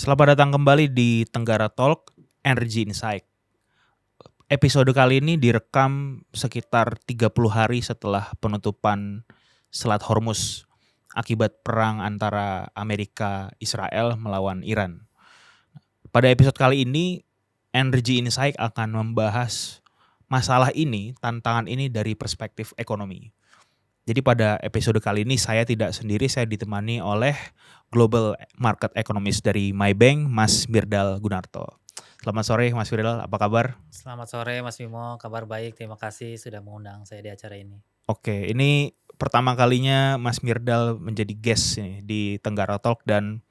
Selamat datang kembali di Tenggara Talk Energy Insight. Episode kali ini direkam sekitar 30 hari setelah penutupan Selat Hormuz akibat perang antara Amerika Israel melawan Iran. Pada episode kali ini, Energy Insight akan membahas masalah ini, tantangan ini dari perspektif ekonomi. Jadi pada episode kali ini saya tidak sendiri, saya ditemani oleh Global Market Economist dari Maybank, Mas Mirdal Gunarto. Selamat sore Mas Mirdal, apa kabar? Selamat sore Mas Bimo, kabar baik. Terima kasih sudah mengundang saya di acara ini. Oke, ini pertama kalinya Mas Mirdal menjadi guest nih di Tenggara Talk dan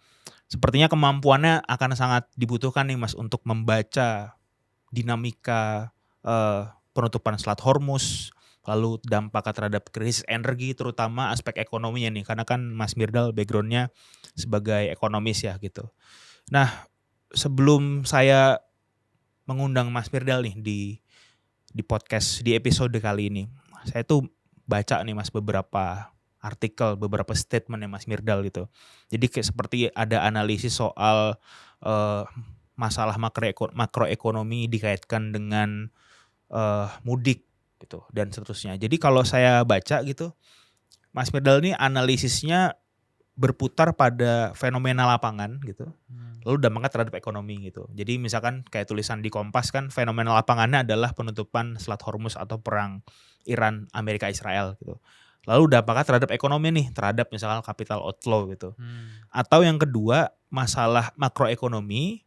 sepertinya kemampuannya akan sangat dibutuhkan nih Mas untuk membaca dinamika penutupan Selat Hormuz, lalu dampaknya terhadap krisis energi, terutama aspek ekonominya nih, karena kan Mas Mirdal backgroundnya sebagai ekonomis ya gitu. Nah, sebelum saya mengundang Mas Mirdal nih di podcast di episode kali ini, saya tuh baca nih Mas beberapa artikel, beberapa statement Mas Mirdal gitu. Jadi kayak seperti ada analisis soal masalah makroekonomi dikaitkan dengan mudik gitu dan seterusnya. Jadi kalau saya baca gitu, Mas Mirdal ini analisisnya berputar pada fenomena lapangan gitu, lalu dampaknya terhadap ekonomi gitu. Jadi misalkan kayak tulisan di Kompas kan, fenomena lapangannya adalah penutupan Selat Hormuz atau perang Iran Amerika Israel gitu. Lalu dampaknya terhadap ekonomi nih, terhadap misalkan capital outflow gitu. Atau yang kedua, masalah makroekonomi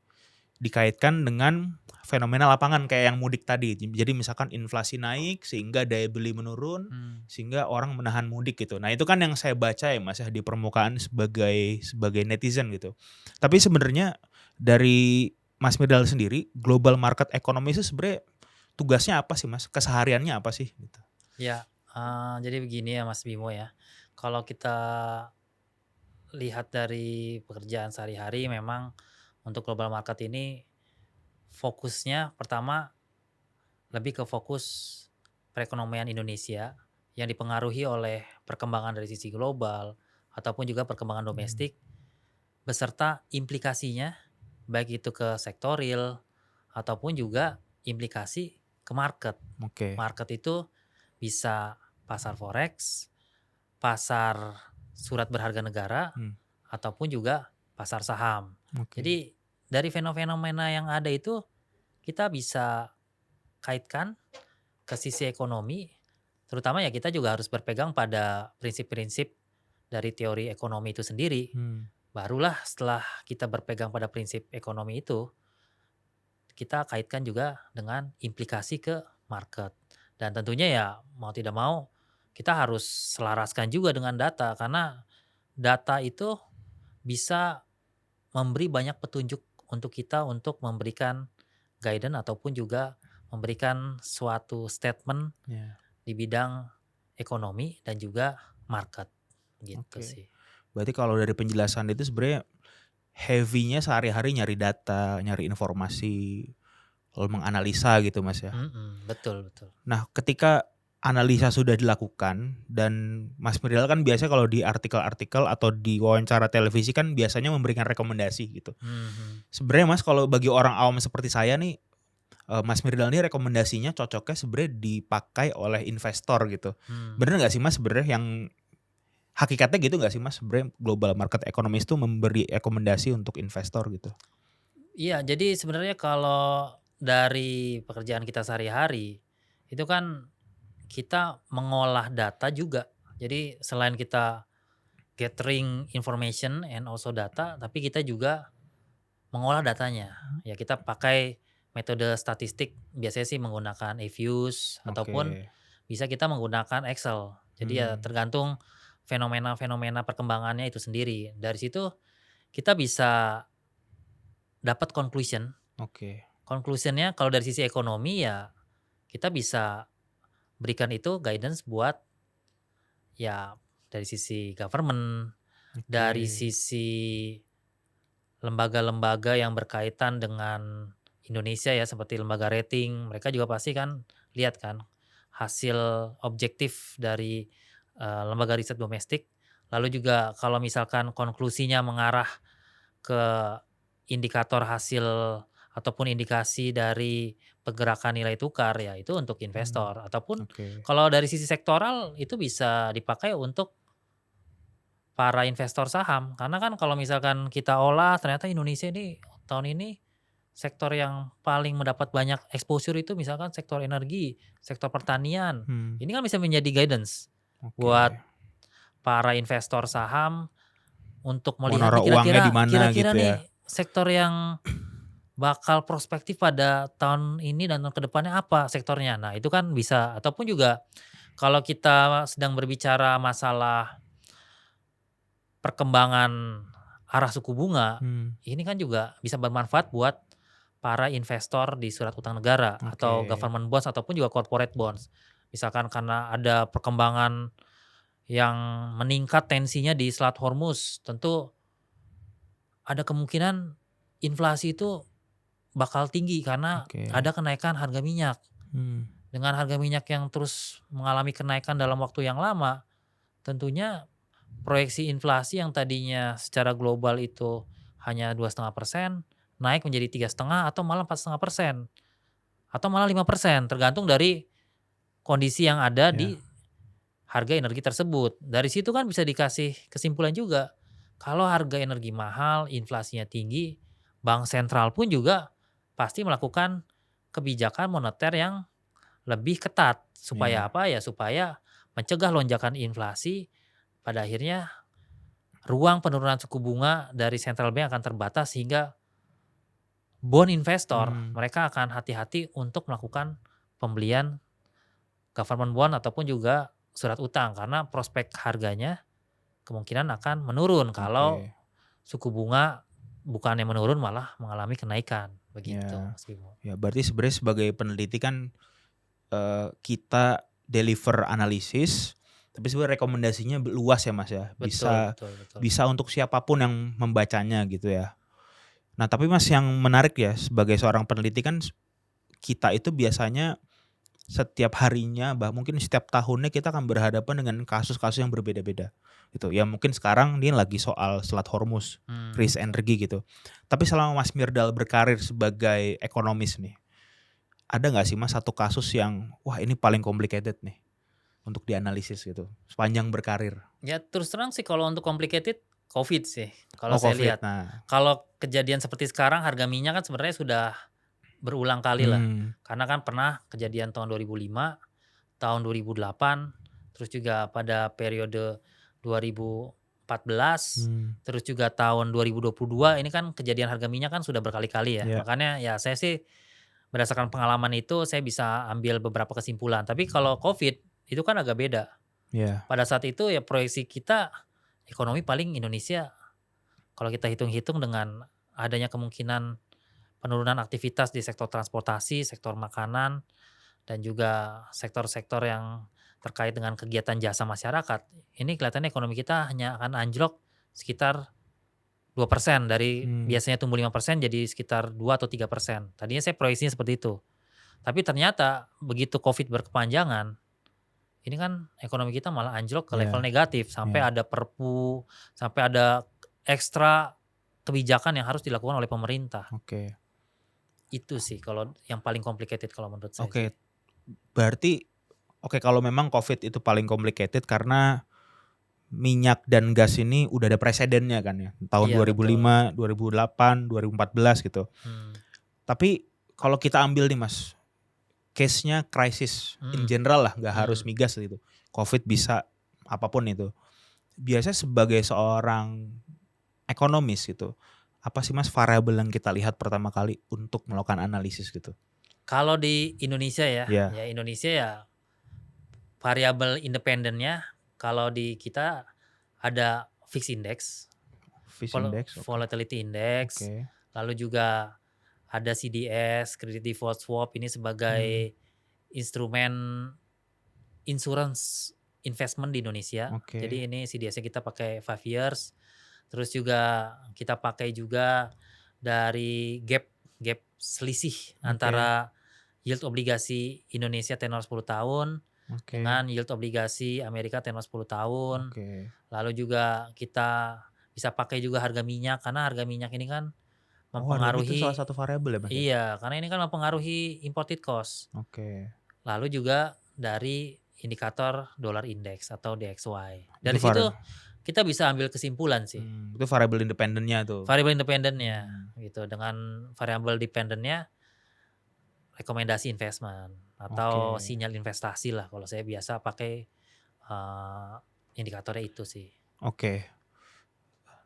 dikaitkan dengan fenomena lapangan kayak yang mudik tadi. Jadi misalkan inflasi naik sehingga daya beli menurun, sehingga orang menahan mudik gitu. Nah, itu kan yang saya baca ya Mas ya di permukaan sebagai netizen gitu. Tapi sebenarnya dari Mas Mirdal sendiri, global market economy itu sebenarnya tugasnya apa sih Mas? Kesehariannya apa sih gitu? Ya, jadi begini ya Mas Bimo ya. Kalau kita lihat dari pekerjaan sehari-hari, memang untuk global market ini fokusnya pertama lebih ke fokus perekonomian Indonesia yang dipengaruhi oleh perkembangan dari sisi global ataupun juga perkembangan domestik beserta implikasinya baik itu ke sektor real ataupun juga implikasi ke market. Oke. Market itu bisa pasar forex, pasar surat berharga negara, Hmm, ataupun juga pasar saham. oke. Jadi dari fenomena yang ada itu kita bisa kaitkan ke sisi ekonomi, terutama ya kita juga harus berpegang pada prinsip-prinsip dari teori ekonomi itu sendiri. Hmm, Barulah setelah kita berpegang pada prinsip ekonomi itu, kita kaitkan juga dengan implikasi ke market. Dan tentunya ya mau tidak mau kita harus selaraskan juga dengan data karena data itu bisa memberi banyak petunjuk untuk kita untuk memberikan guidance ataupun juga memberikan suatu statement ya. di bidang ekonomi dan juga market gitu Oke. sih. Berarti kalau dari penjelasan itu sebenarnya heavy-nya sehari-hari nyari data, nyari informasi, lalu menganalisa gitu Mas ya. Betul betul. Nah ketika analisa sudah dilakukan dan Mas Mirdal kan biasanya kalau di artikel-artikel atau di wawancara televisi kan biasanya memberikan rekomendasi gitu. Mhm. Sebenarnya Mas kalau bagi orang awam seperti saya nih, Mas Mirdal ini rekomendasinya cocoknya sebenarnya dipakai oleh investor gitu. Mmm. Bener nggak sih Mas sebenarnya yang hakikatnya gitu nggak sih Mas sebenarnya global market economist itu memberi rekomendasi untuk investor gitu? Iya, jadi sebenarnya kalau dari pekerjaan kita sehari-hari, itu kan kita mengolah data juga. Jadi selain kita gathering information and also data, tapi kita juga mengolah datanya. Ya kita pakai metode statistik, biasanya sih menggunakan eViews ataupun Oke. bisa kita menggunakan Excel. Jadi ya Hmm, tergantung fenomena-fenomena perkembangannya itu sendiri. Dari situ kita bisa dapat conclusion. oke. Conclusion-nya kalau dari sisi ekonomi ya kita bisa berikan itu guidance buat ya dari sisi government, Oke. dari sisi lembaga-lembaga yang berkaitan dengan Indonesia ya seperti lembaga rating, mereka juga pasti kan lihat kan hasil objektif dari lembaga riset domestik. Lalu juga kalau misalkan konklusinya mengarah ke indikator hasil ataupun indikasi dari pergerakan nilai tukar, ya itu untuk Mmm, investor. Ataupun oke. kalau dari sisi sektoral itu bisa dipakai untuk para investor saham. Karena kan kalau misalkan kita olah ternyata Indonesia ini tahun ini sektor yang paling mendapat banyak exposure itu misalkan sektor energi, sektor pertanian. Hmm, Ini kan bisa menjadi guidance buat oke. para investor saham untuk Mau melihat nih naruh uangnya di mana kira-kira gitu ya? nih sektor yang bakal prospektif pada tahun ini dan tahun ke depannya apa sektornya. Nah, itu kan bisa ataupun juga kalau kita sedang berbicara masalah perkembangan arah suku bunga, Hmm, ini kan juga bisa bermanfaat buat para investor di surat utang negara atau oke. government bonds ataupun juga corporate bonds. Misalkan karena ada perkembangan yang meningkat tensinya di Selat Hormuz, tentu ada kemungkinan inflasi itu bakal tinggi karena Oke. ada kenaikan harga minyak. Hmm, Dengan harga minyak yang terus mengalami kenaikan dalam waktu yang lama, tentunya proyeksi inflasi yang tadinya secara global itu hanya 2,5% naik menjadi 3,5 atau malah 4,5% atau malah 5% tergantung dari kondisi yang ada ya. di harga energi tersebut. Dari situ kan bisa dikasih kesimpulan juga, kalau harga energi mahal, inflasinya tinggi, bank sentral pun juga pasti melakukan kebijakan moneter yang lebih ketat. Supaya Iya. apa ya? Supaya mencegah lonjakan inflasi, pada akhirnya ruang penurunan suku bunga dari central bank akan terbatas sehingga bond investor Hmm, mereka akan hati-hati untuk melakukan pembelian government bond ataupun juga surat utang karena prospek harganya kemungkinan akan menurun kalau oke. suku bunga bukannya menurun malah mengalami kenaikan, begitu Ya. Mas Bimo. Ya berarti sebenarnya sebagai peneliti kan, kita deliver analisis, tapi sebenarnya rekomendasinya luas ya, Mas, ya. Betul Bisa betul betul. bisa untuk siapapun yang membacanya gitu ya. Nah, tapi Mas yang menarik ya sebagai seorang peneliti kan kita itu biasanya setiap harinya, mungkin setiap tahunnya kita akan berhadapan dengan kasus-kasus yang berbeda-beda, gitu. Ya mungkin sekarang ini lagi soal Selat Hormuz, krisis Betul. energi gitu. Tapi selama Mas Mirdal berkarir sebagai ekonomis nih, ada nggak sih Mas satu kasus yang, wah ini paling complicated nih untuk dianalisis gitu, sepanjang berkarir? Ya terus terang sih kalau untuk complicated, Covid sih, kalau Oh saya Covid, lihat. nah, Kalau kejadian seperti sekarang harga minyak kan sebenarnya sudah berulang kali lah, mmm, karena kan pernah kejadian tahun 2005, tahun 2008, terus juga pada periode 2014, mmm, terus juga tahun 2022 ini kan kejadian harga minyak kan sudah berkali-kali ya. iya, Makanya ya saya sih berdasarkan pengalaman itu saya bisa ambil beberapa kesimpulan. Tapi kalau Covid itu kan agak beda. iya, Pada saat itu ya proyeksi kita ekonomi paling Indonesia kalau kita hitung-hitung dengan adanya kemungkinan penurunan aktivitas di sektor transportasi, sektor makanan, dan juga sektor-sektor yang terkait dengan kegiatan jasa masyarakat, ini kelihatannya ekonomi kita hanya akan anjlok sekitar 2% dari mmm, biasanya tumbuh 5% jadi sekitar 2 atau 3%. Tadinya saya proyeksinya seperti itu. Tapi ternyata begitu Covid berkepanjangan, ini kan ekonomi kita malah anjlok ke level iya, negatif sampai iya, ada perpu, sampai ada ekstra kebijakan yang harus dilakukan oleh pemerintah. oke, Itu sih kalau yang paling complicated kalau menurut saya sih. oke. Berarti oke kalau memang Covid itu paling complicated karena minyak dan gas ini udah ada presidennya kan ya, tahun Iya betul. 2005, 2008, 2014 gitu. Mmm, Tapi kalau kita ambil nih Mas, case-nya krisis in mhm general lah, nggak harus mhm. migas gitu. Covid bisa, apapun itu. Biasanya sebagai seorang ekonomis gitu, apa sih Mas variabel yang kita lihat pertama kali untuk melakukan analisis gitu? Kalau di Indonesia ya, Iya, ya Indonesia ya variabel independennya kalau di kita ada VIX Index, Fish Index, oke, Volatility Index, oke, lalu juga ada CDS, Credit Default Swap ini mmm, sebagai instrumen insurance investment di Indonesia. oke, Jadi ini CDS-nya kita pakai 5 years, terus juga kita pakai juga dari gap selisih oke, antara yield obligasi Indonesia tenor 10 tahun oke, dengan yield obligasi Amerika tenor 10 tahun. oke, Lalu juga kita bisa pakai juga harga minyak karena harga minyak ini kan Oh, harga itu salah mempengaruhi satu variabel ya, Mas, ya? iya, karena ini kan mempengaruhi imported cost. Oke. Lalu juga dari indikator dollar index atau DXY. Itu Dari situ kita bisa ambil kesimpulan sih, itu variabel independennya tuh. variabel independennya Mmm, gitu. Dengan variabel dependennya rekomendasi investment atau oke. sinyal investasi lah kalau saya biasa pakai, eee, indikatornya itu sih. Oke.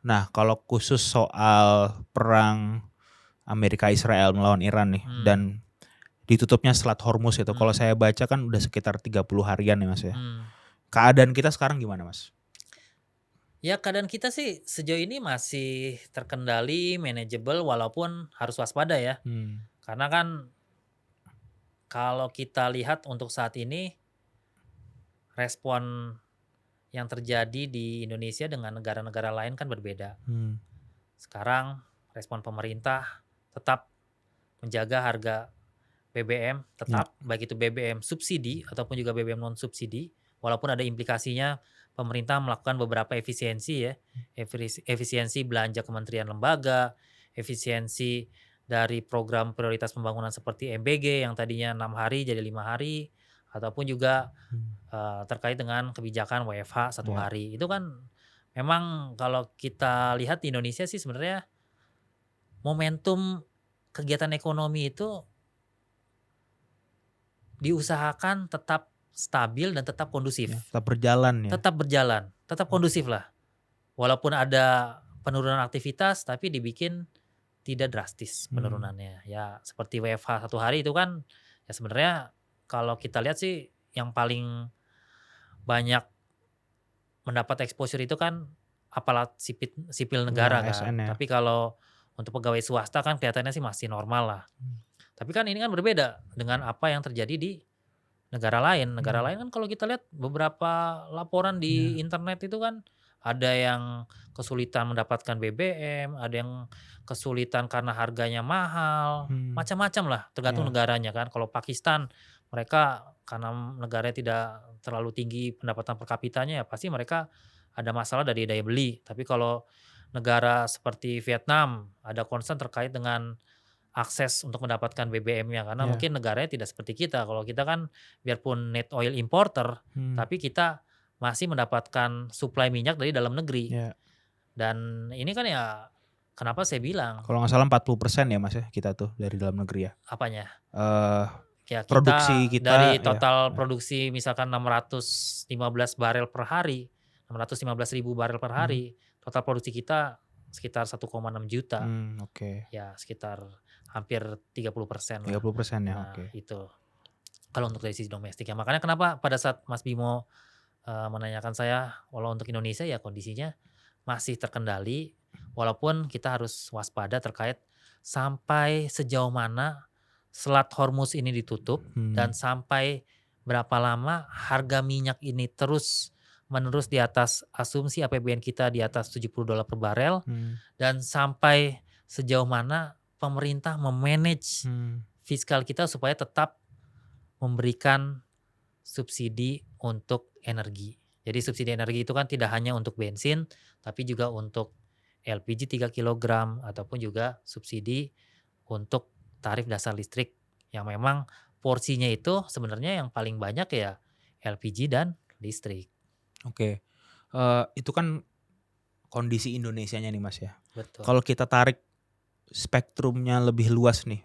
Nah, kalau khusus soal perang Amerika Israel melawan Iran nih Mmm, dan ditutupnya Selat Hormuz itu, kalau mmm, saya baca kan udah sekitar 30 harian ya, Mas, ya. mmm. Keadaan kita sekarang gimana, Mas? Ya keadaan kita sih sejauh ini masih terkendali, manageable walaupun harus waspada ya. Mmm, Karena kan kalau kita lihat untuk saat ini respon yang terjadi di Indonesia dengan negara-negara lain kan berbeda. mmm, Sekarang respon pemerintah tetap menjaga harga BBM ya, tetap, baik itu BBM subsidi ataupun juga BBM non subsidi, walaupun ada implikasinya pemerintah melakukan beberapa efisiensi ya, efisiensi belanja kementerian lembaga, efisiensi dari program prioritas pembangunan seperti MBG yang tadinya 6 hari jadi 5 hari, ataupun juga mmm, terkait dengan kebijakan WFH 1 ya, hari. Itu kan memang kalau kita lihat di Indonesia sih sebenarnya momentum kegiatan ekonomi itu diusahakan tetap stabil dan tetap ya, kondusif. tetap berjalan ya. Tetap berjalan, tetap kondusif lah. Walaupun ada penurunan aktivitas tapi dibikin tidak drastis Mmm, penurunannya. Ya seperti WFH 1 hari itu kan ya sebenarnya kalau kita lihat sih yang paling banyak mendapat exposure itu kan aparat sipil ya negara ASN kan. ya. Tapi kalau untuk pegawai swasta kan kelihatannya sih masih normal lah. Mmm, Tapi kan ini kan berbeda dengan apa yang terjadi di negara lain. Negara mmm, lain kan kalau kita lihat beberapa laporan di ya, internet itu kan ada yang kesulitan mendapatkan BBM, ada yang kesulitan karena harganya mahal, mmm, macam-macam lah tergantung ya, negaranya kan. Kalau Pakistan mereka karena negaranya tidak terlalu tinggi pendapatan per kapitanya ya pasti mereka ada masalah dari daya beli. Tapi kalau negara seperti Vietnam ada concern terkait dengan akses untuk mendapatkan BBM-nya karena ya, mungkin negaranya tidak seperti kita. Kalau kita kan biarpun net oil importer, mmm, tapi kita masih mendapatkan suplai minyak dari dalam negeri. ya. Dan ini kan ya kenapa saya bilang, Kalau nggak salah 40% ya, Mas, ya, kita tuh dari dalam negeri ya. apanya, Eee, ya Produksi kita kita dari ya, total ya, produksi misalkan 615 barel per hari, 615.000 barel per mmm, hari, total produksi kita sekitar 1,6 juta, oke. ya sekitar hampir 30% lah. 30% ya, Nah oke. itu. Kalau untuk dari sisi domestik ya, makanya kenapa pada saat Mas Bimo, menanyakan saya kalau untuk Indonesia ya kondisinya masih terkendali, walaupun kita harus waspada terkait sampai sejauh mana Selat Hormuz ini ditutup dan Mmm, sampai berapa lama harga minyak ini terus-menerus di atas asumsi APBN kita di atas $70 per barel mmm, dan sampai sejauh mana pemerintah me-manage mmm, fiskal kita supaya tetap memberikan subsidi untuk energi. Jadi subsidi energi itu kan tidak hanya untuk bensin, tapi juga untuk LPG 3 kilogram ataupun juga subsidi untuk tarif dasar listrik yang memang porsinya itu sebenarnya yang paling banyak ya LPG dan listrik. oke. Itu kan kondisi Indonesianya nih, Mas, ya. Betul. Kalau kita tarik spektrumnya lebih luas nih,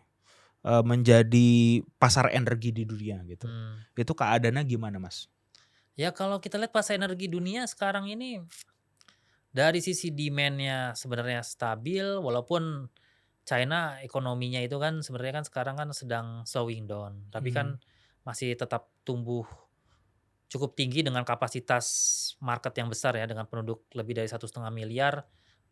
menjadi pasar energi di dunia gitu, Hmm. itu keadaannya gimana, Mas? Ya kalau kita lihat pasar energi dunia sekarang ini dari sisi demand-nya sebenarnya stabil walaupun China ekonominya itu kan sebenarnya kan sekarang kan sedang slowing down, tapi Mmm, kan masih tetap tumbuh cukup tinggi dengan kapasitas market yang besar ya, dengan penduduk lebih dari 1,5 miliar,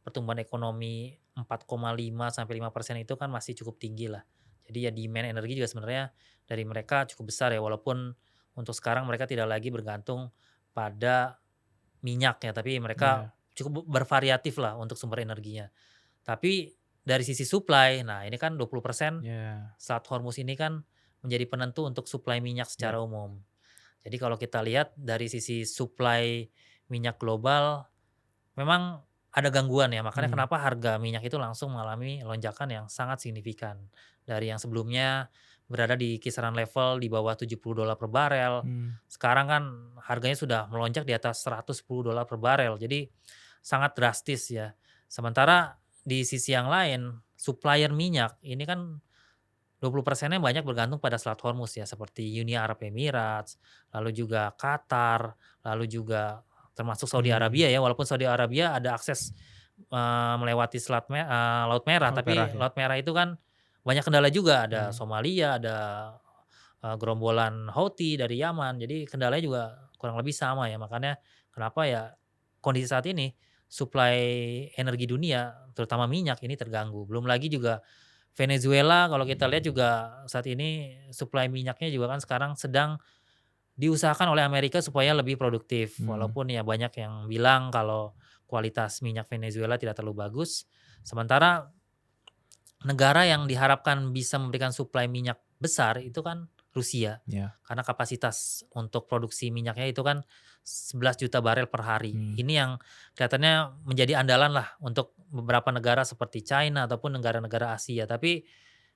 pertumbuhan ekonomi 4,5 sampai 5% itu kan masih cukup tinggi lah. Jadi ya demand energi juga sebenarnya dari mereka cukup besar ya, walaupun untuk sekarang mereka tidak lagi bergantung pada minyak ya, tapi mereka iya, cukup bervariatif lah untuk sumber energinya. Tapi dari sisi supply, nah ini kan 20% iya, Selat Hormuz ini kan menjadi penentu untuk suplai minyak iya, secara umum. Jadi kalau kita lihat dari sisi suplai minyak global, memang ada gangguan ya, makanya Hmm. kenapa harga minyak itu langsung mengalami lonjakan yang sangat signifikan. Dari yang sebelumnya berada di kisaran level di bawah $70 per barel, Hmm. sekarang kan harganya sudah melonjak di atas $110 per barel. Jadi sangat drastis ya. Sementara di sisi yang lain, supplier minyak ini kan 20%-nya banyak bergantung pada Selat Hormuz ya, seperti Uni Arab Emirates, lalu juga Qatar, lalu juga termasuk Saudi Hmm. Arabia ya, walaupun Saudi Arabia ada akses, melewati Laut Merah, Oh, merah tapi ya. Laut Merah itu kan banyak kendala juga, ada Hmm. Somalia, ada, gerombolan Houthi dari Yaman, jadi kendalanya juga kurang lebih sama ya, makanya kenapa ya kondisi saat ini suplai energi dunia, terutama minyak ini terganggu. Belum lagi juga Venezuela kalau kita lihat juga saat ini suplai minyaknya juga kan sekarang sedang diusahakan oleh Amerika supaya lebih produktif. Hmm. Walaupun ya banyak yang bilang kalau kualitas minyak Venezuela tidak terlalu bagus. Sementara negara yang diharapkan bisa memberikan suplai minyak besar itu kan Rusia. Ya. Karena kapasitas untuk produksi minyaknya itu kan 11 juta barel per hari. Hmm. Ini yang kelihatannya menjadi andalan lah untuk beberapa negara seperti China ataupun negara-negara Asia. Tapi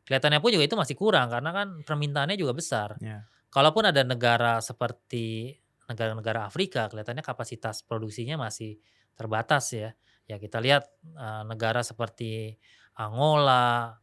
kelihatannya pun juga itu masih kurang karena kan permintaannya juga besar. Ya. Kalaupun ada negara seperti negara-negara Afrika, kelihatannya kapasitas produksinya masih terbatas ya. Ya kita lihat, negara seperti Angola,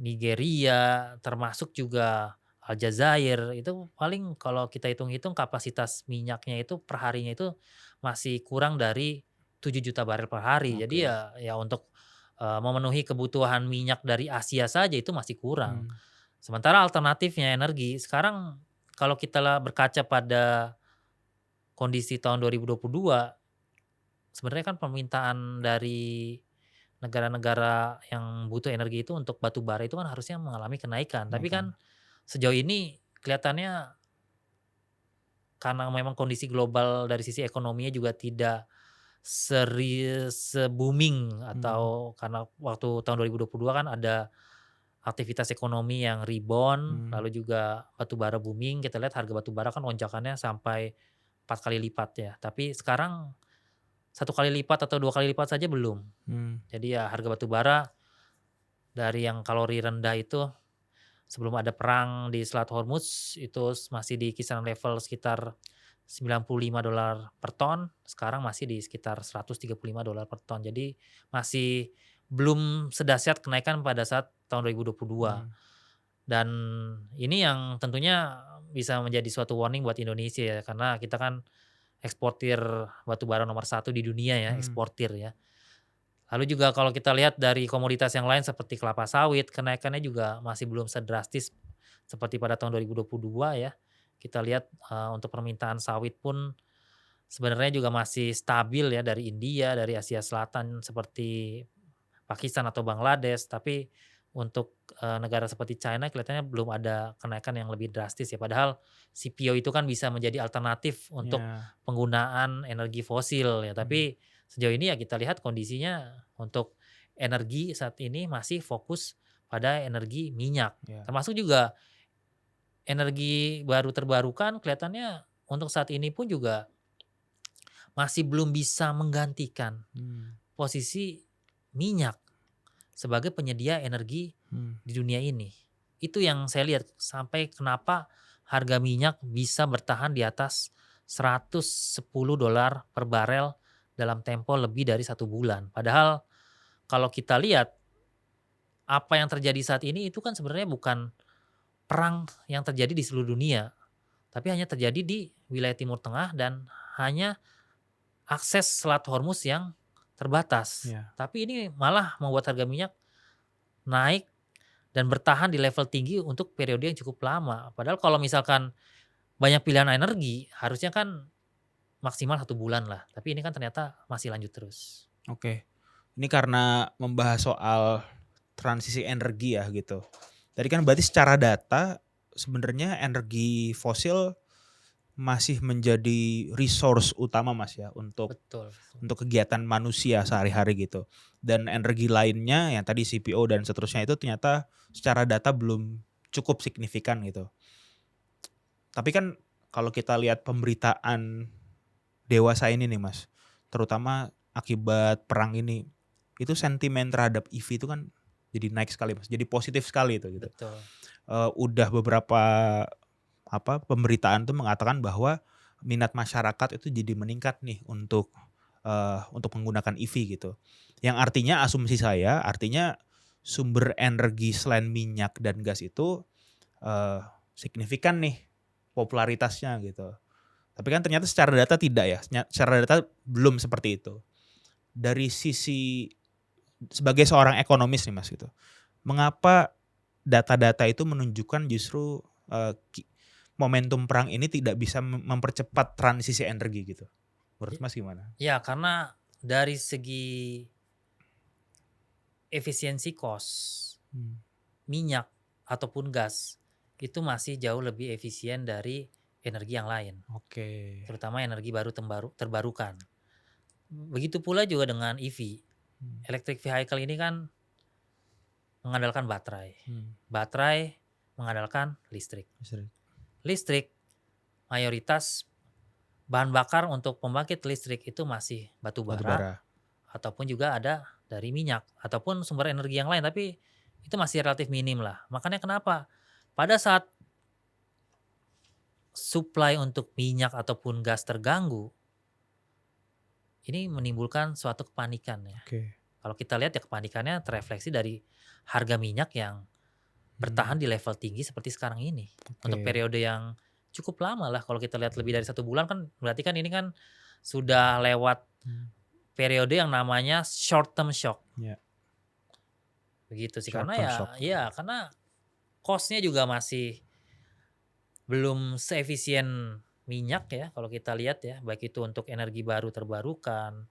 Nigeria, termasuk juga Aljazair, itu paling kalau kita hitung-hitung kapasitas minyaknya itu per harinya itu masih kurang dari 7 juta barel per hari. Jadi Oke. ya untuk, memenuhi kebutuhan minyak dari Asia saja itu masih kurang. Hmm. Sementara alternatifnya energi, sekarang kalau kita berkaca pada kondisi tahun 2022, sebenarnya kan permintaan dari negara-negara yang butuh energi itu untuk batu bara itu kan harusnya mengalami kenaikan. Tapi Kenaikan. kan sejauh ini kelihatannya karena memang kondisi global dari sisi ekonominya juga tidak se-booming Hmm. atau karena waktu tahun 2022 kan ada aktivitas ekonomi yang rebound, Hmm. lalu juga batu bara booming, kita lihat harga batu bara kan lonjakannya sampai 4 kali lipat ya. Tapi sekarang 1 kali lipat atau 2 kali lipat saja belum. Hmm. Jadi ya harga batu bara dari yang kalori rendah itu sebelum ada perang di Selat Hormuz itu masih di kisaran level sekitar $95 per ton, sekarang masih di sekitar $135 per ton. Jadi masih belum sedahsyat kenaikan pada saat tahun 2022. Hmm. Dan ini yang tentunya bisa menjadi suatu warning buat Indonesia ya, karena kita kan eksportir batu bara nomor satu di dunia ya, Hmm. eksportir ya. Lalu juga kalau kita lihat dari komoditas yang lain seperti kelapa sawit, kenaikannya juga masih belum sedrastis seperti pada tahun 2022 ya. Kita lihat, untuk permintaan sawit pun sebenarnya juga masih stabil ya dari India, dari Asia Selatan seperti Pakistan atau Bangladesh, tapi untuk, negara seperti China kelihatannya belum ada kenaikan yang lebih drastis ya. Padahal CPO itu kan bisa menjadi alternatif untuk Ya. penggunaan energi fosil ya, Hmm. tapi sejauh ini ya kita lihat kondisinya untuk energi saat ini masih fokus pada energi minyak. Ya. Termasuk juga energi baru terbarukan kelihatannya untuk saat ini pun juga masih belum bisa menggantikan Hmm. posisi minyak sebagai penyedia energi Hmm. di dunia ini. Itu yang saya lihat sampai kenapa harga minyak bisa bertahan di atas $110 per barel dalam tempo lebih dari 1 bulan. Padahal kalau kita lihat apa yang terjadi saat ini itu kan sebenarnya bukan perang yang terjadi di seluruh dunia, tapi hanya terjadi di wilayah Timur Tengah dan hanya akses Selat Hormuz yang terbatas. Ya. Tapi ini malah membuat harga minyak naik dan bertahan di level tinggi untuk periode yang cukup lama. Padahal kalau misalkan banyak pilihan energi, harusnya kan maksimal 1 bulan lah, tapi ini kan ternyata masih lanjut terus. Oke. Ini karena membahas soal transisi energi ya gitu. Tadi kan berarti secara data sebenarnya energi fosil masih menjadi resource utama Mas ya untuk Betul betul. kegiatan manusia sehari-hari gitu. Dan energi lainnya yang tadi CPO dan seterusnya itu ternyata secara data belum cukup signifikan gitu. Tapi kan kalau kita lihat pemberitaan dewasa ini nih Mas, terutama akibat perang ini, itu sentimen terhadap EV itu kan jadi naik sekali Mas, jadi positif sekali itu gitu. Betul. Udah beberapa pemberitaan tuh mengatakan bahwa minat masyarakat itu jadi meningkat nih untuk menggunakan EV gitu. Yang artinya asumsi saya, artinya sumber energi selain minyak dan gas itu signifikan nih popularitasnya gitu. Tapi kan ternyata secara data tidak ya, secara data belum seperti itu. Dari sisi sebagai seorang ekonomis nih Mas gitu, mengapa data-data itu menunjukkan justru momentum perang ini tidak bisa mempercepat transisi energi gitu? Menurut Mas gimana? Ya, karena dari segi efisiensi cost, minyak ataupun gas itu masih jauh lebih efisien dari energi yang lain, Oke. terutama energi baru terbarukan. Begitu pula juga dengan EV. Electric vehicle ini kan mengandalkan baterai. Baterai mengandalkan listrik. Listrik mayoritas bahan bakar untuk pembangkit listrik itu masih batu bara ataupun juga ada dari minyak ataupun sumber energi yang lain, tapi itu masih relatif minim lah. Makanya kenapa pada saat supply untuk minyak ataupun gas terganggu, ini menimbulkan suatu kepanikan ya. Oke. Kalau kita lihat ya kepanikannya terefleksi dari harga minyak yang bertahan di level tinggi seperti sekarang ini. Untuk periode yang cukup lama lah, kalau kita lihat lebih dari 1 bulan kan berarti kan ini kan sudah lewat periode yang namanya short term shock. Iya. Begitu sih, Short karena term shock. karena cost-nya juga masih belum seefisien minyak ya kalau kita lihat ya, baik itu untuk energi baru terbarukan,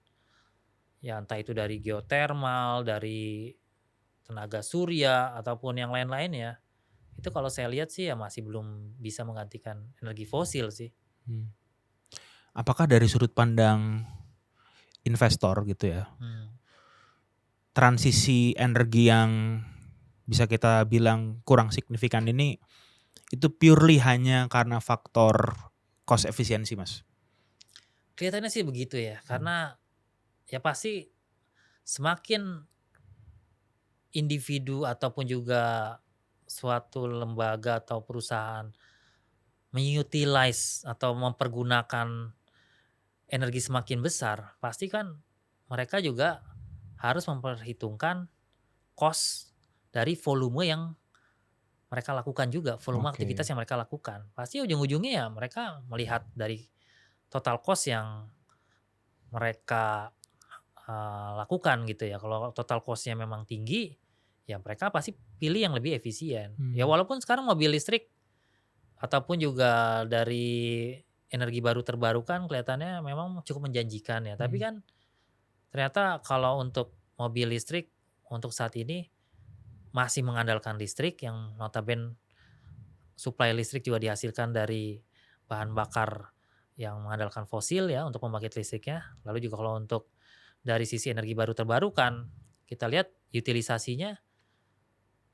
ya entah itu dari geothermal, dari tenaga surya ataupun yang lain-lain ya. Itu kalau saya lihat sih ya masih belum bisa menggantikan energi fosil sih. Apakah dari sudut pandang investor gitu ya, transisi energi yang bisa kita bilang kurang signifikan ini itu purely hanya karena faktor cost efisiensi Mas? Kelihatannya sih begitu ya, karena ya pasti semakin individu ataupun juga suatu lembaga atau perusahaan mengutilize atau mempergunakan energi semakin besar, pasti kan mereka juga harus memperhitungkan cost dari volume yang mereka lakukan juga, volume aktivitas yang mereka lakukan. Pasti ujung-ujungnya ya mereka melihat dari total cost yang mereka lakukan gitu ya. Kalau total cost-nya memang tinggi, ya mereka pasti pilih yang lebih efisien. Ya walaupun sekarang mobil listrik ataupun juga dari energi baru terbarukan kelihatannya memang cukup menjanjikan ya. Tapi kan ternyata kalau untuk mobil listrik untuk saat ini masih mengandalkan listrik yang notabene suplai listrik juga dihasilkan dari bahan bakar yang mengandalkan fosil ya untuk pembangkit listriknya. Lalu juga kalau untuk dari sisi energi baru terbarukan, kita lihat utilisasinya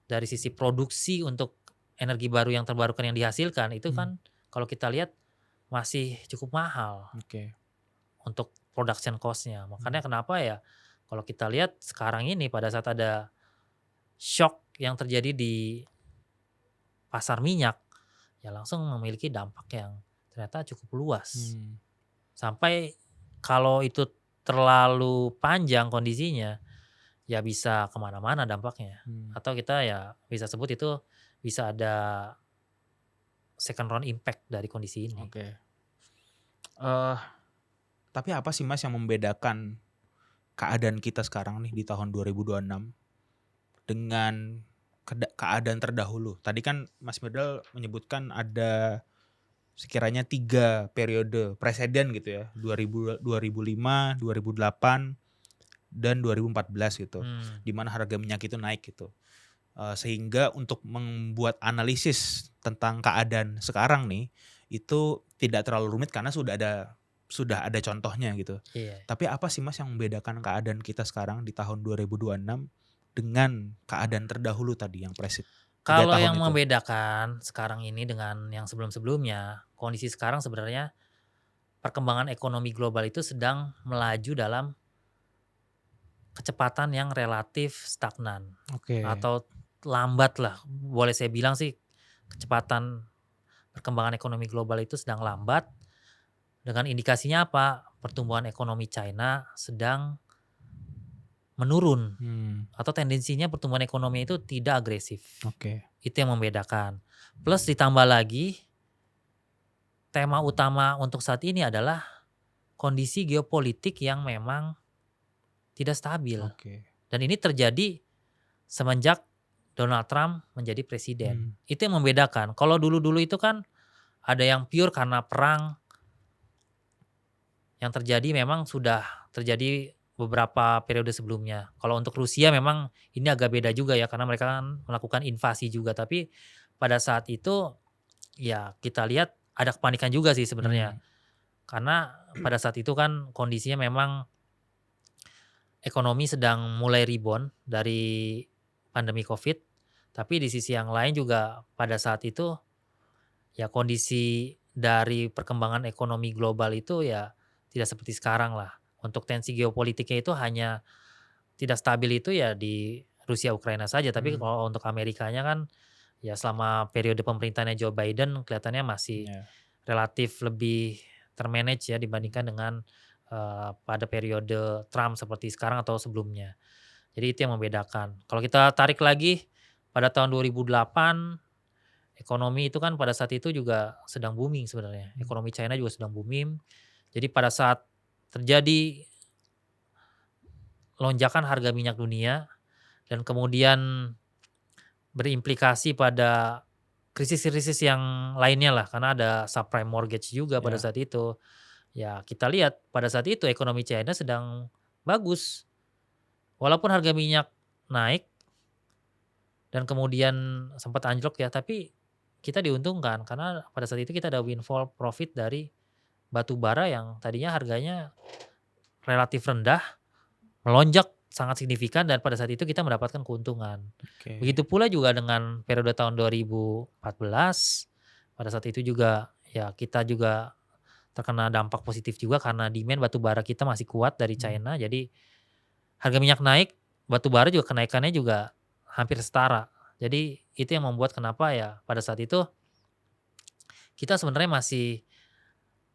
dari sisi produksi untuk energi baru yang terbarukan yang dihasilkan itu kan kalau kita lihat masih cukup mahal untuk production cost-nya. Makanya kenapa ya kalau kita lihat sekarang ini pada saat ada shock yang terjadi di pasar minyak, ya langsung memiliki dampak yang ternyata cukup luas. Sampai kalau itu terlalu panjang kondisinya, ya bisa kemana-mana dampaknya. Atau kita ya bisa sebut itu bisa ada second round impact dari kondisi ini. Tapi apa sih Mas yang membedakan keadaan kita sekarang nih di tahun 2026 dengan keadaan terdahulu? Tadi kan Mas Mirdal menyebutkan ada sekiranya 3 periode presiden gitu ya, 2005, 2008, dan 2014 gitu, di mana harga minyak itu naik gitu. Sehingga untuk membuat analisis tentang keadaan sekarang nih, itu tidak terlalu rumit karena sudah ada contohnya gitu. Tapi apa sih Mas yang membedakan keadaan kita sekarang di tahun 2026 dengan keadaan terdahulu tadi yang Kalau yang membedakan sekarang ini dengan yang sebelum-sebelumnya, kondisi sekarang sebenarnya perkembangan ekonomi global itu sedang melaju dalam kecepatan yang relatif stagnan Oke. atau lambat lah. Boleh saya bilang sih kecepatan perkembangan ekonomi global itu sedang lambat, dengan indikasinya apa? Pertumbuhan ekonomi China sedang menurun Hmm, atau tendensinya pertumbuhan ekonomi itu tidak agresif. oke. Itu yang membedakan. Plus ditambah lagi tema utama untuk saat ini adalah kondisi geopolitik yang memang tidak stabil. Oke. Dan ini terjadi semenjak Donald Trump menjadi presiden. Hmm, Itu yang membedakan. Kalau dulu-dulu itu kan ada yang pure karena perang yang terjadi, memang sudah terjadi beberapa periode sebelumnya. Kalau untuk Rusia memang ini agak beda juga ya, karena mereka kan melakukan invasi juga. Tapi pada saat itu ya kita lihat ada kepanikan juga sih sebenarnya. hmm, Karena pada saat itu kan kondisinya memang ekonomi sedang mulai rebound dari pandemi Covid, tapi di sisi yang lain juga pada saat itu ya kondisi dari perkembangan ekonomi global itu ya tidak seperti sekarang lah. Untuk tensi geopolitiknya itu hanya tidak stabil itu ya di Rusia Ukraina saja, tapi hmm, kalau untuk Amerikanya kan ya selama periode pemerintahannya Joe Biden kelihatannya masih ya. relatif lebih ya dibandingkan dengan pada periode Trump seperti sekarang atau sebelumnya. Jadi itu yang membedakan. Kalau kita tarik lagi pada tahun 2008, ekonomi itu kan pada saat itu juga sedang booming sebenarnya. Hmm, Ekonomi China juga sedang booming. Jadi pada saat terjadi lonjakan harga minyak dunia dan kemudian berimplikasi pada krisis-krisis yang lainnya lah, karena ada subprime mortgage juga pada ya. saat itu. Ya kita lihat pada saat itu ekonomi China sedang bagus. Walaupun harga minyak naik dan kemudian sempat anjlok ya, tapi kita diuntungkan karena pada saat itu kita ada windfall profit dari batu bara yang tadinya harganya relatif rendah, melonjak sangat signifikan dan pada saat itu kita mendapatkan keuntungan. Oke. Begitu pula juga dengan periode tahun 2014, pada saat itu juga ya kita juga terkena dampak positif juga karena demand batu bara kita masih kuat dari Hmm, China. Jadi harga minyak naik, batu bara juga kenaikannya juga hampir setara. Jadi itu yang membuat kenapa ya pada saat itu kita sebenarnya masih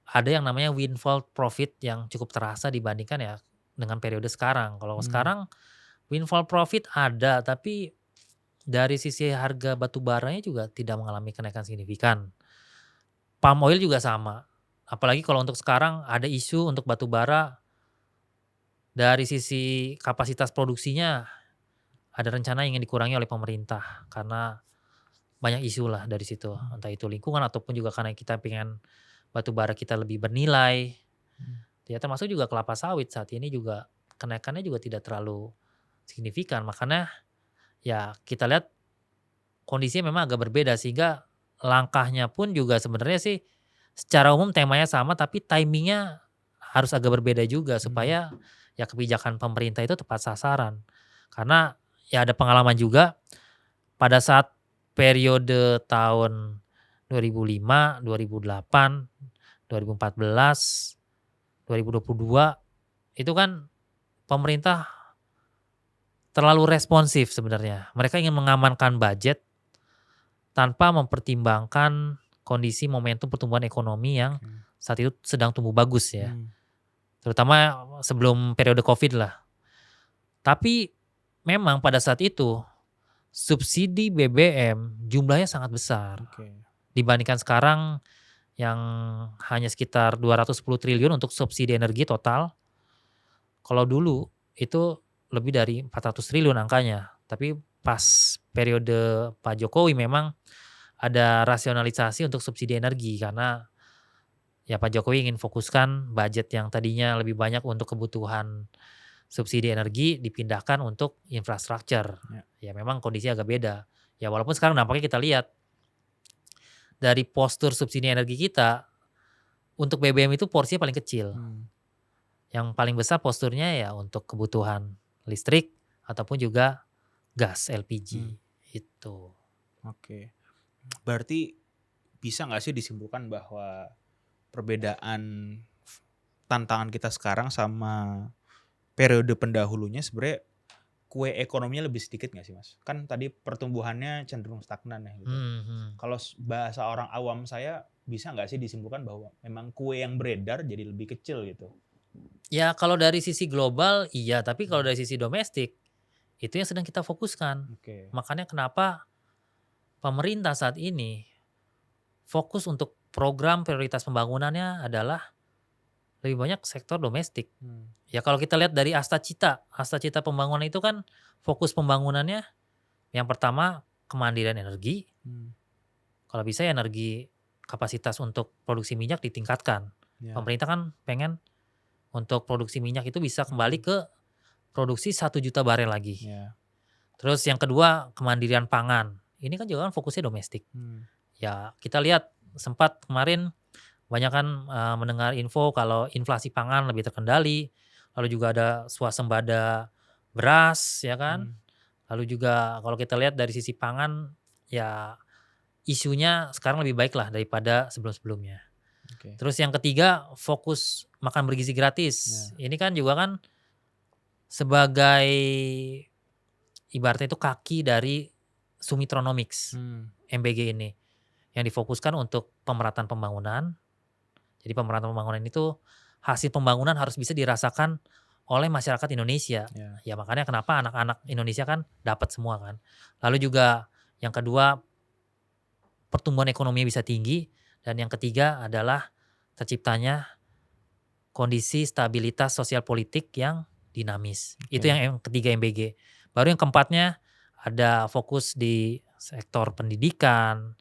ada yang namanya windfall profit yang cukup terasa dibandingkan ya dengan periode sekarang. Kalau hmm, sekarang windfall profit ada, tapi dari sisi harga batu baranya juga tidak mengalami kenaikan signifikan. Palm oil juga sama. Apalagi kalau untuk sekarang ada isu untuk batu bara dari sisi kapasitas produksinya ada rencana ingin dikurangi oleh pemerintah karena banyak isu lah dari situ. hmm, Entah itu lingkungan ataupun juga karena kita pengen batu bara kita lebih bernilai. hmm, Ya termasuk juga kelapa sawit saat ini juga kenaikannya juga tidak terlalu signifikan. Makanya ya kita lihat kondisinya memang agak berbeda sehingga langkahnya pun juga sebenarnya sih secara umum temanya sama tapi timingnya harus agak berbeda juga hmm, supaya ya kebijakan pemerintah itu tepat sasaran. Karena ya ada pengalaman juga pada saat periode tahun 2005, 2008, 2014, 2022 itu kan pemerintah terlalu responsif sebenarnya. Mereka ingin mengamankan budget tanpa mempertimbangkan kondisi momentum pertumbuhan ekonomi yang oke. saat itu sedang tumbuh bagus ya. Hmm, Terutama sebelum periode Covid lah. Tapi memang pada saat itu subsidi BBM jumlahnya sangat besar oke. dibandingkan sekarang yang hanya sekitar 210 triliun untuk subsidi energi total. Kalau dulu itu lebih dari 400 triliun angkanya. Tapi pas periode Pak Jokowi memang ada rasionalisasi untuk subsidi energi karena ya Pak Jokowi ingin fokuskan budget yang tadinya lebih banyak untuk kebutuhan subsidi energi dipindahkan untuk infrastruktur. Ya. Ya memang kondisi agak beda. Ya walaupun sekarang nampaknya kita lihat dari postur subsidi energi kita untuk BBM itu porsinya paling kecil. Hmm, Yang paling besar posturnya ya untuk kebutuhan listrik ataupun juga gas hmm, LPG itu. oke. Berarti bisa nggak sih disimpulkan bahwa perbedaan tantangan kita sekarang sama periode pendahulunya sebenarnya kue ekonominya lebih sedikit nggak sih Mas? Kan tadi pertumbuhannya cenderung stagnan ya gitu. Kalau bahasa orang awam saya bisa nggak sih disimpulkan bahwa memang kue yang beredar jadi lebih kecil gitu? Ya kalau dari sisi global iya, tapi kalau dari sisi domestik itu yang sedang kita fokuskan. Oke. Makanya kenapa pemerintah saat ini fokus untuk program prioritas pembangunannya adalah lebih banyak sektor domestik. Ya kalau kita lihat dari Asta Cita pembangunan itu kan fokus pembangunannya yang pertama kemandirian energi. Kalau bisa ya energi kapasitas untuk produksi minyak ditingkatkan. Ya. Pemerintah kan pengen untuk produksi minyak itu bisa kembali ke produksi 1 juta barel lagi. Ya. Terus yang kedua kemandirian pangan. Ini kan juga kan fokusnya domestik. Ya kita lihat sempat kemarin banyak kan mendengar info kalau inflasi pangan lebih terkendali. Lalu juga ada swasembada beras ya kan. Lalu juga kalau kita lihat dari sisi pangan ya isunya sekarang lebih baik lah daripada sebelum-sebelumnya. Oke. Terus yang ketiga fokus makan bergizi gratis. Ini kan juga kan sebagai ibaratnya itu kaki dari Sumitronomics MBG ini yang difokuskan untuk pemerataan pembangunan. Jadi pemerataan pembangunan itu hasil pembangunan harus bisa dirasakan oleh masyarakat Indonesia. Ya makanya kenapa anak-anak Indonesia kan dapat semua kan. Lalu juga yang kedua pertumbuhan ekonomi bisa tinggi dan yang ketiga adalah terciptanya kondisi stabilitas sosial politik yang dinamis. Itu yang ketiga MBG. Baru yang keempatnya ada fokus di sektor pendidikan,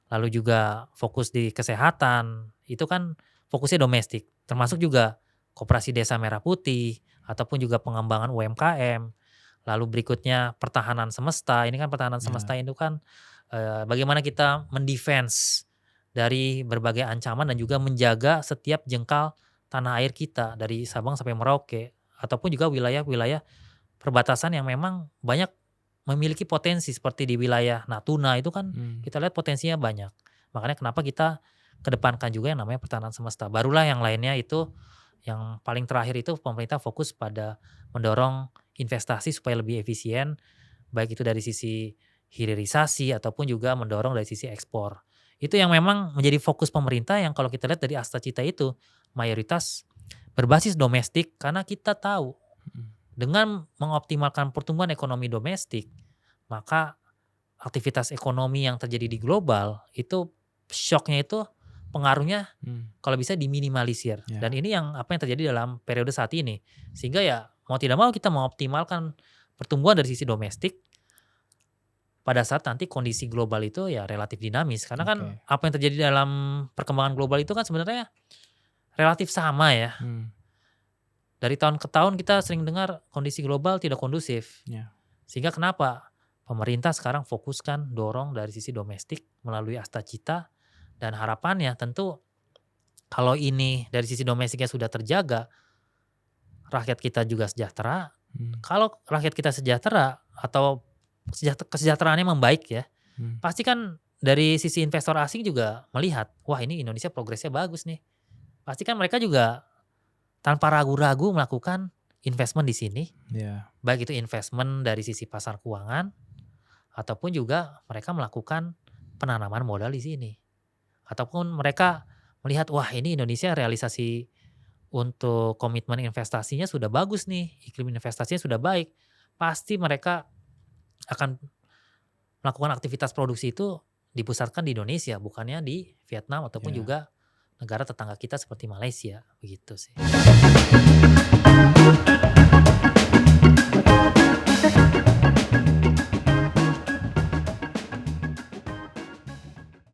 lalu juga fokus di kesehatan. Itu kan fokusnya domestik. Termasuk juga Koperasi Desa Merah Putih ataupun juga pengembangan UMKM. Lalu berikutnya pertahanan semesta. Ini kan pertahanan semesta itu kan bagaimana kita mendefense dari berbagai ancaman dan juga menjaga setiap jengkal tanah air kita dari Sabang sampai Merauke ataupun juga wilayah-wilayah perbatasan yang memang banyak memiliki potensi seperti di wilayah Natuna itu kan kita lihat potensinya banyak. Makanya kenapa kita kedepankan juga yang namanya pertahanan semesta. Barulah yang lainnya itu yang paling terakhir itu pemerintah fokus pada mendorong investasi supaya lebih efisien baik itu dari sisi hilirisasi ataupun juga mendorong dari sisi ekspor. Itu yang memang menjadi fokus pemerintah yang kalau kita lihat dari Asta Cita itu mayoritas berbasis domestik karena kita tahu dengan mengoptimalkan pertumbuhan ekonomi domestik maka aktivitas ekonomi yang terjadi di global itu shocknya itu pengaruhnya kalau bisa diminimalisir. Dan ini yang apa yang terjadi dalam periode saat ini. Sehingga ya mau tidak mau kita mengoptimalkan pertumbuhan dari sisi domestik pada saat nanti kondisi global itu ya relatif dinamis. Karena kan apa yang terjadi dalam perkembangan global itu kan sebenarnya relatif sama ya. Dari tahun ke tahun kita sering dengar kondisi global tidak kondusif. Sehingga kenapa pemerintah sekarang fokuskan dorong dari sisi domestik melalui Asta Cita. Dan harapannya tentu kalau ini dari sisi domestiknya sudah terjaga, rakyat kita juga sejahtera. Kalau rakyat kita sejahtera atau kesejahteraannya membaik ya, pasti kan dari sisi investor asing juga melihat, wah ini Indonesia progresnya bagus nih. Pasti kan mereka juga tanpa ragu-ragu melakukan investment di sini. Baik itu investment dari sisi pasar keuangan, ataupun juga mereka melakukan penanaman modal di sini. Ataupun mereka melihat, wah ini Indonesia realisasi untuk komitmen investasinya sudah bagus nih, iklim investasinya sudah baik. Pasti mereka akan melakukan aktivitas produksi itu dipusatkan di Indonesia, bukannya di Vietnam ataupun juga negara tetangga kita seperti Malaysia, begitu sih.